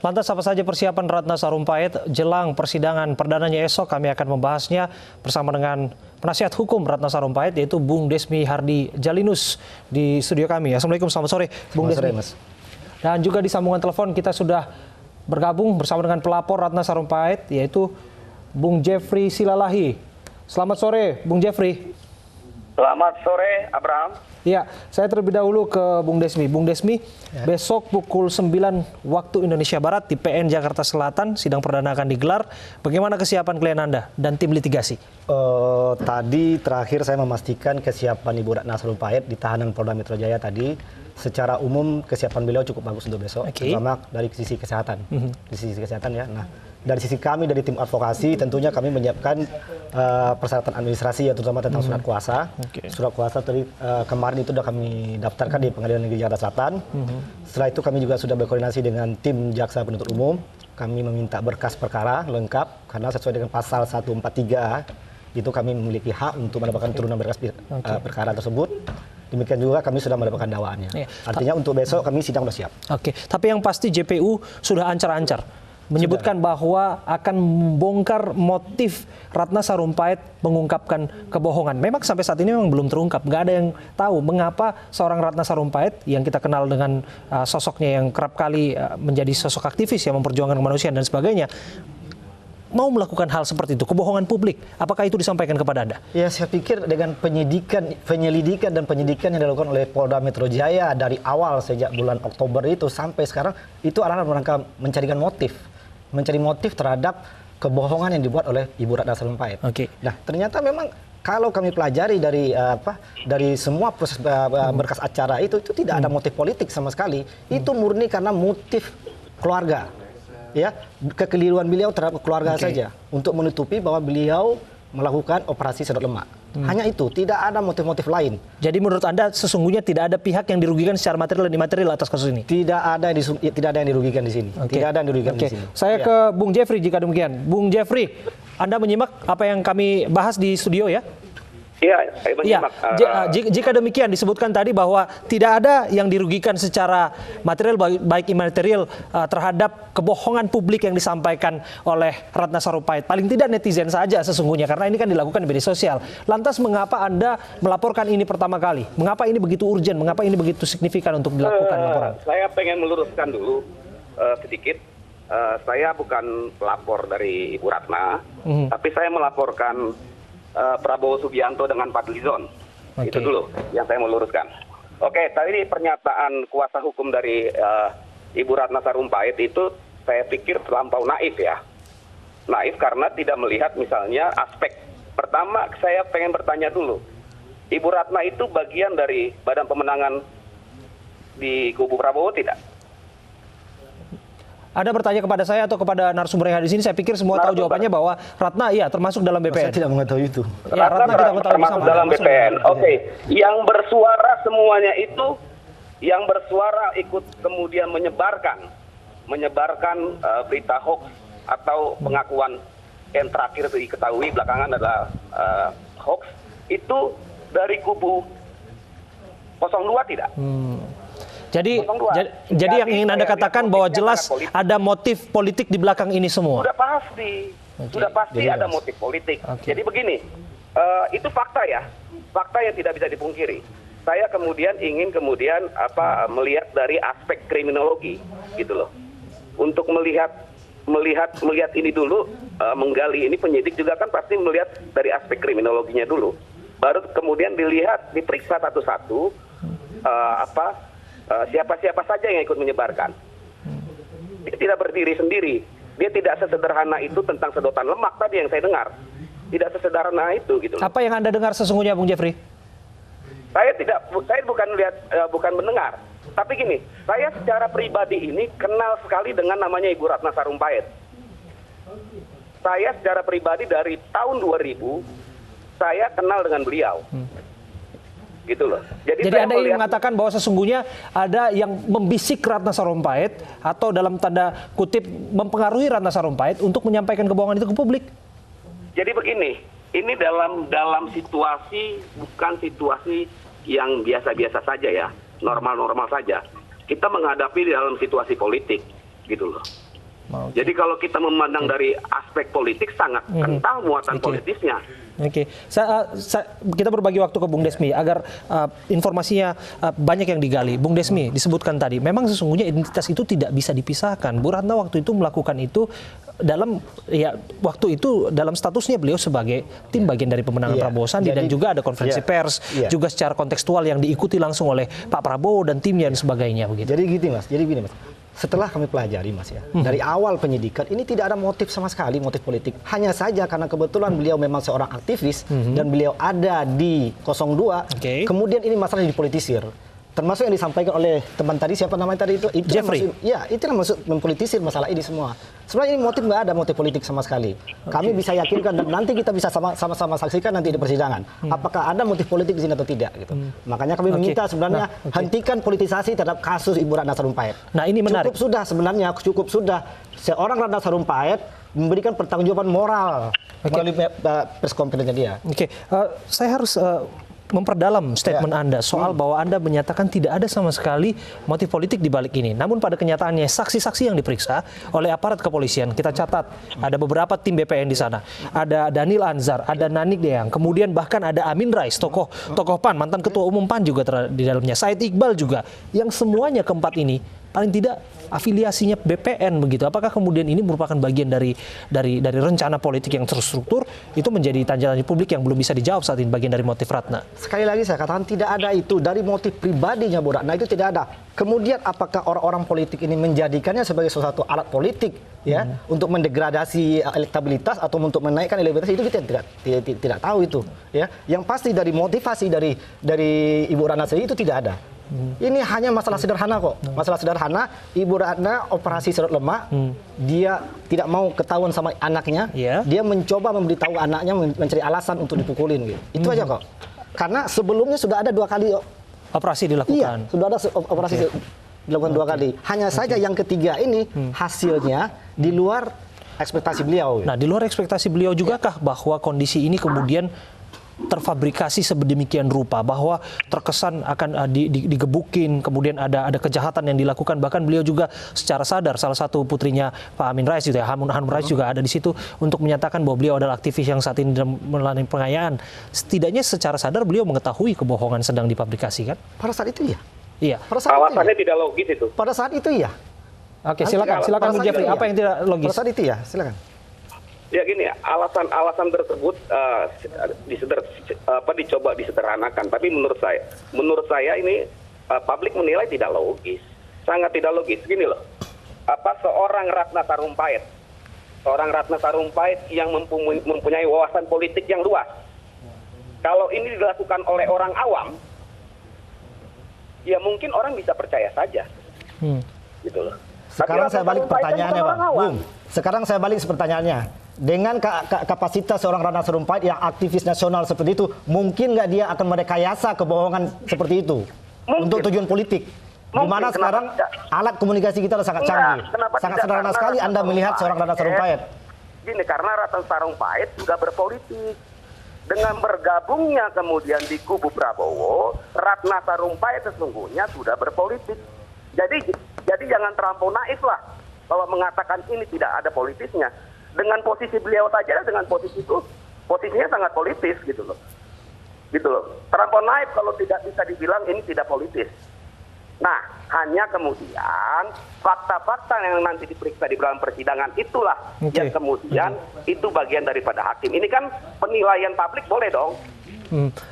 Lantas apa saja persiapan Ratna Sarumpait jelang persidangan perdananya esok? Kami akan membahasnya bersama dengan penasihat hukum Ratna Sarumpait, yaitu Bung Desmi Hardi Jalinus di studio kami. Assalamualaikum, selamat sore Bung Desmi. Mas. Dan juga di sambungan telepon kita sudah bergabung bersama dengan pelapor Ratna Sarumpait, yaitu Bung Jeffrey Silalahi. Selamat sore Bung Jeffrey. Selamat sore Abraham. Ya, saya terlebih dahulu ke Bung Desmi. Bung Desmi, besok pukul 9 waktu Indonesia Barat di PN Jakarta Selatan, sidang perdana akan digelar. Bagaimana kesiapan klien Anda dan tim litigasi? Tadi terakhir saya memastikan kesiapan Ibu Ratna Sarumpait di tahanan Polda Metro Jaya tadi. Secara umum kesiapan beliau cukup bagus untuk besok, terutama dari sisi kesehatan. Di sisi kesehatan ya. Nah, dari sisi kami dari tim advokasi tentunya kami menyiapkan persyaratan administrasi ya, terutama tentang surat kuasa. Surat kuasa tadi kemarin itu sudah kami daftarkan di Pengadilan Negeri Jakarta Selatan. Setelah itu kami juga sudah berkoordinasi dengan tim jaksa penuntut umum. Kami meminta berkas perkara lengkap karena sesuai dengan pasal 143 itu kami memiliki hak untuk mendapatkan turunan berkas perkara tersebut. Demikian juga kami sudah mendapatkan dakwaannya. Artinya untuk besok kami sidang sudah siap. Oke, tapi yang pasti JPU sudah ancar-ancar menyebutkan bahwa akan membongkar motif Ratna Sarumpait mengungkapkan kebohongan. Memang sampai saat ini memang belum terungkap. Nggak ada yang tahu mengapa seorang Ratna Sarumpait yang kita kenal dengan sosoknya yang kerap kali menjadi sosok aktivis yang memperjuangkan kemanusiaan dan sebagainya, mau melakukan hal seperti itu, kebohongan publik. Apakah itu disampaikan kepada Anda? Ya, saya pikir dengan penyelidikan dan penyidikan yang dilakukan oleh Polda Metro Jaya dari awal sejak bulan Oktober itu sampai sekarang, itu adalah merangka mencari motif terhadap kebohongan yang dibuat oleh Ibu Ratna Sarumpait. Nah, ternyata memang kalau kami pelajari dari semua proses berkas acara itu tidak ada motif politik sama sekali. Itu murni karena motif keluarga. Ya, kekeliruan beliau terhadap keluarga saja untuk menutupi bahwa beliau melakukan operasi sedot lemak. Hanya itu, tidak ada motif-motif lain. Jadi menurut Anda sesungguhnya tidak ada pihak yang dirugikan secara material dan imaterial atas kasus ini? Tidak ada yang dirugikan di sini. Tidak ada yang dirugikan di sini. Saya ke Bung Jeffrey jika demikian. Bung Jeffrey, Anda menyimak apa yang kami bahas di studio ya? Iya, saya menyimak. Jika demikian disebutkan tadi bahwa tidak ada yang dirugikan secara material baik imaterial terhadap kebohongan publik yang disampaikan oleh Ratna Sarumpait. Paling tidak netizen saja sesungguhnya, karena ini kan dilakukan di media sosial. Lantas mengapa Anda melaporkan ini pertama kali? Mengapa ini begitu urgent? Mengapa ini begitu signifikan untuk dilakukan laporan? Saya pengen meluruskan dulu sedikit. Saya bukan pelapor dari Ibu Ratna, tapi saya melaporkan Prabowo Subianto dengan Fadlizon. Itu dulu yang saya mau luruskan. Oke, tadi pernyataan kuasa hukum dari Ibu Ratna Sarumpait itu saya pikir terlampau naif ya. Naif karena tidak melihat misalnya aspek. Pertama, saya pengen bertanya dulu. Ibu Ratna itu bagian dari Badan Pemenangan di kubu Prabowo tidak? Anda bertanya kepada saya atau kepada narasumber yang ada di sini, saya pikir semua tahu jawabannya bahwa Ratna iya termasuk dalam BPN. Saya tidak mengetahui itu. Ya, Ratna kita mengetahui termasuk dalam BPN. Oke. Yang bersuara semuanya itu, yang bersuara ikut kemudian menyebarkan berita hoax atau pengakuan yang terakhir diketahui belakangan adalah hoax, itu dari kubu 02 tidak? Jadi yang ingin Anda katakan bahwa jelas ada motif politik di belakang ini semua. Sudah pasti ada motif politik. Jadi begini, itu fakta ya, fakta yang tidak bisa dipungkiri. Saya ingin melihat dari aspek kriminologi, gitu loh. Untuk melihat ini dulu, menggali ini penyidik juga kan pasti melihat dari aspek kriminologinya dulu. Baru kemudian diperiksa satu-satu siapa-siapa saja yang ikut menyebarkan. Dia tidak berdiri sendiri. Dia tidak sesederhana itu tentang sedotan lemak tadi yang saya dengar. Tidak sesederhana itu gitu. Apa yang Anda dengar sesungguhnya, Bung Jeffrey? Saya bukan mendengar. Tapi gini, saya secara pribadi ini kenal sekali dengan namanya Ibu Ratna Sarumpait. Saya secara pribadi dari tahun 2000 saya kenal dengan beliau. Gitu loh. Jadi Anda ingin mengatakan bahwa sesungguhnya ada yang membisik Ratna Sarumpait atau dalam tanda kutip mempengaruhi Ratna Sarumpait untuk menyampaikan kebohongan itu ke publik? Jadi begini, ini dalam situasi bukan situasi yang biasa-biasa saja ya, normal-normal saja. Kita menghadapi dalam situasi politik, gitu loh. Jadi kalau kita memandang dari aspek politik sangat kental muatan politisnya. Kita berbagi waktu ke Bung Desmi agar informasinya banyak yang digali. Bung Desmi, disebutkan tadi, memang sesungguhnya identitas itu tidak bisa dipisahkan. Bu Ratna waktu itu melakukan itu dalam waktu itu dalam statusnya beliau sebagai tim bagian dari pemenangan Prabowo Sandi, dan juga ada konferensi pers juga secara kontekstual yang diikuti langsung oleh Pak Prabowo dan timnya dan sebagainya begitu. Jadi gini Mas. Setelah kami pelajari Mas ya, dari awal penyidikan ini tidak ada motif sama sekali, motif politik. Hanya saja karena kebetulan beliau memang seorang aktivis dan beliau ada di 02, kemudian ini masalah dipolitisir. Termasuk yang disampaikan oleh teman tadi, siapa namanya tadi itu Jeffrey. Itu maksud mempolitisir masalah ini semua. Sebenarnya ini motif nggak ada motif politik sama sekali. Kami bisa yakinkan dan nanti kita bisa sama-sama saksikan nanti di persidangan. Apakah ada motif politik di sini atau tidak gitu. Makanya kami meminta sebenarnya hentikan politisasi terhadap kasus Ibu Ratna Sarumpait. Nah, ini menarik. Cukup sudah seorang Ratna Sarumpait memberikan pertanggungjawaban moral melalui press conference dia. Saya harus memperdalam statement Anda soal bahwa Anda menyatakan tidak ada sama sekali motif politik di balik ini. Namun pada kenyataannya saksi-saksi yang diperiksa oleh aparat kepolisian, kita catat ada beberapa tim BPN di sana. Ada Daniel Anzar, ada Nanik Deang, kemudian bahkan ada Amin Rais, tokoh PAN, mantan ketua umum PAN juga di dalamnya. Said Iqbal juga, yang semuanya keempat ini paling tidak afiliasinya BPN begitu. Apakah kemudian ini merupakan bagian dari rencana politik yang terstruktur? Itu menjadi tanya publik yang belum bisa dijawab saat ini, bagian dari motif Ratna. Sekali lagi saya katakan tidak ada itu dari motif pribadinya Bu Ratna, itu tidak ada. Kemudian apakah orang-orang politik ini menjadikannya sebagai suatu alat politik untuk mendegradasi elektabilitas atau untuk menaikkan elektabilitas, itu kita tidak tahu itu ya. Yang pasti dari motivasi dari Ibu Ratna sendiri itu tidak ada. Ini hanya masalah sederhana kok. Masalah sederhana, Ibu Ratna operasi serut lemak, dia tidak mau ketahuan sama anaknya, dia mencoba memberitahu anaknya, mencari alasan untuk dipukulin gitu. Itu aja kok. Karena sebelumnya sudah ada 2 kali operasi dilakukan. Iya, sudah ada operasi dilakukan 2 kali. Hanya saja yang ketiga ini hasilnya di luar ekspektasi beliau. Nah, di luar ekspektasi beliau jugakah bahwa kondisi ini kemudian terfabrikasi sedemikian rupa, bahwa terkesan akan digebukin, kemudian ada kejahatan yang dilakukan, bahkan beliau juga secara sadar, salah satu putrinya Pak Amin Rais juga, Hanum Rais juga ada di situ untuk menyatakan bahwa beliau adalah aktivis yang saat ini menjalani pengayaan. Setidaknya secara sadar beliau mengetahui kebohongan sedang difabrikasikan. Pada saat itu ya. Iya. Alasannya tidak logis itu. Pada saat itu ya. Oke, silakan Bung Jeffrey. Apa yang tidak logis? Pada saat itu ya, silakan. Ya gini, alasan tersebut dicoba disederhanakan, tapi menurut saya ini publik menilai tidak logis, sangat tidak logis. Gini loh, seorang Ratna Sarumpait yang mempunyai wawasan politik yang luas, kalau ini dilakukan oleh orang awam, ya mungkin orang bisa percaya saja, gitu loh. Sekarang saya balik pertanyaannya, Pak. Sekarang saya balik pertanyaannya. Dengan kapasitas seorang Ratna Sarumpait yang aktivis nasional seperti itu, mungkin nggak dia akan merekayasa kebohongan seperti itu untuk tujuan politik? Di mana sekarang alat komunikasi kita sangat canggih, sangat sederhana sekali Anda melihat seorang Ratna Sarumpait. Gini, karena Ratna Sarumpait juga berpolitik. Dengan bergabungnya kemudian di kubu Prabowo, Ratna Sarumpait sesungguhnya sudah berpolitik. Jadi jangan terlampau naif lah kalau mengatakan ini tidak ada politisnya. Dengan posisi beliau saja, dengan posisi itu, posisinya sangat politis gitu loh. Terlampau naif kalau tidak bisa dibilang ini tidak politis. Nah, hanya kemudian fakta-fakta yang nanti diperiksa di dalam persidangan itulah yang kemudian itu bagian daripada hakim. Ini kan penilaian publik, boleh dong.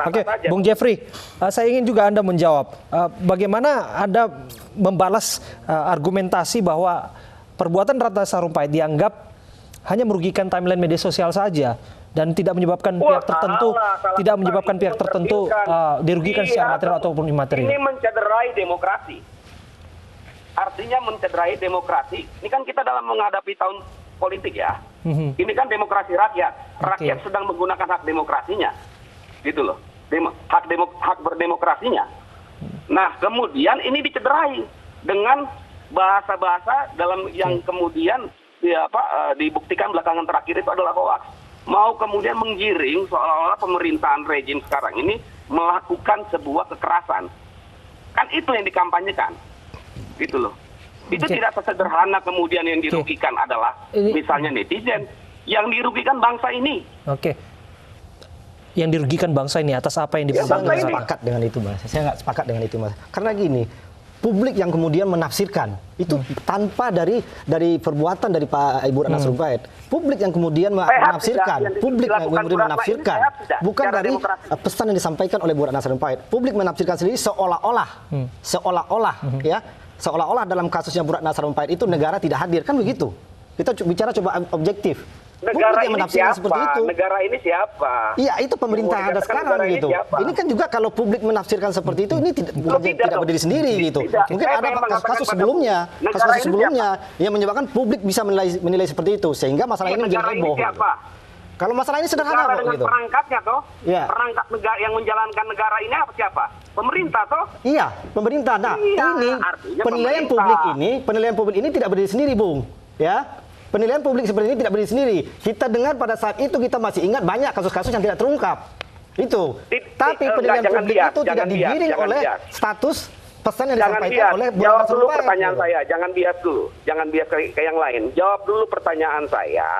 Oke, Bung Jeffrey, saya ingin juga Anda menjawab. Bagaimana Anda membalas argumentasi bahwa perbuatan Ratna Sarumpait dianggap hanya merugikan timeline media sosial saja dan tidak menyebabkan pihak tertentu dirugikan secara material ataupun imaterial. Ini mencederai demokrasi. Artinya mencederai demokrasi. Ini kan kita dalam menghadapi tahun politik ya. Ini kan demokrasi rakyat. Rakyat sedang menggunakan hak demokrasinya. Gitu loh. Hak berdemokrasinya. Nah, kemudian ini dicederai dengan bahasa-bahasa dalam yang kemudian dibuktikan belakangan terakhir itu adalah hoax. Mau kemudian menggiring seolah-olah pemerintahan rejim sekarang ini melakukan sebuah kekerasan. Kan itu yang dikampanyekan. Gitu loh. Itu tidak sesederhana kemudian yang dirugikan adalah misalnya netizen. Yang dirugikan bangsa ini. Oke. Yang dirugikan bangsa ini atas apa yang diperbuat? Saya nggak sepakat dengan itu, Mas. Saya nggak sepakat dengan itu, Mas. Karena gini, publik yang kemudian menafsirkan itu tanpa dari perbuatan dari Pak Ibu Ratna Sarumpait. Publik yang kemudian menafsirkan, bukan dari pesan yang disampaikan oleh Bu Ratna Sarumpait. Publik menafsirkan sendiri seolah-olah, seolah-olah dalam kasusnya Bu Ratna Sarumpait itu negara tidak hadir, kan begitu? Kita bicara coba objektif. Negara yang ini siapa? seperti itu. Negara ini siapa? Iya, itu pemerintah ada sekarang gitu. Ini kan juga kalau publik menafsirkan seperti itu, ini tidak berdiri sendiri gitu. Mungkin ada kasus sebelumnya yang menyebabkan publik bisa menilai seperti itu, sehingga masalah ini menjadi heboh. Kalau masalah ini sederhana kok gitu. Perangkatnya toh, perangkat negara yang menjalankan negara ini apa siapa? Pemerintah toh? Iya, pemerintah. Nah, ini penilaian publik ini tidak berdiri sendiri, Bung. Ya. Penilaian publik seperti ini tidak berdiri sendiri. Kita dengar pada saat itu kita masih ingat banyak kasus-kasus yang tidak terungkap. Itu. Tapi penilaian publik itu tidak digiring oleh status pesan yang disampaikan oleh Bu Ratna Sarumpait. Jawab dulu pertanyaan saya. Jangan bias dulu. Jangan bias ke yang lain. Jawab dulu pertanyaan saya.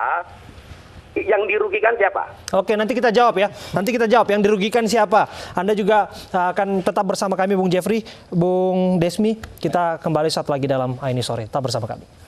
Yang dirugikan siapa? Oke, nanti kita jawab ya. Nanti kita jawab yang dirugikan siapa. Anda juga akan tetap bersama kami, Bung Jeffrey, Bung Desmi. Kita kembali saat lagi dalam Ini Sore. Tetap bersama kami.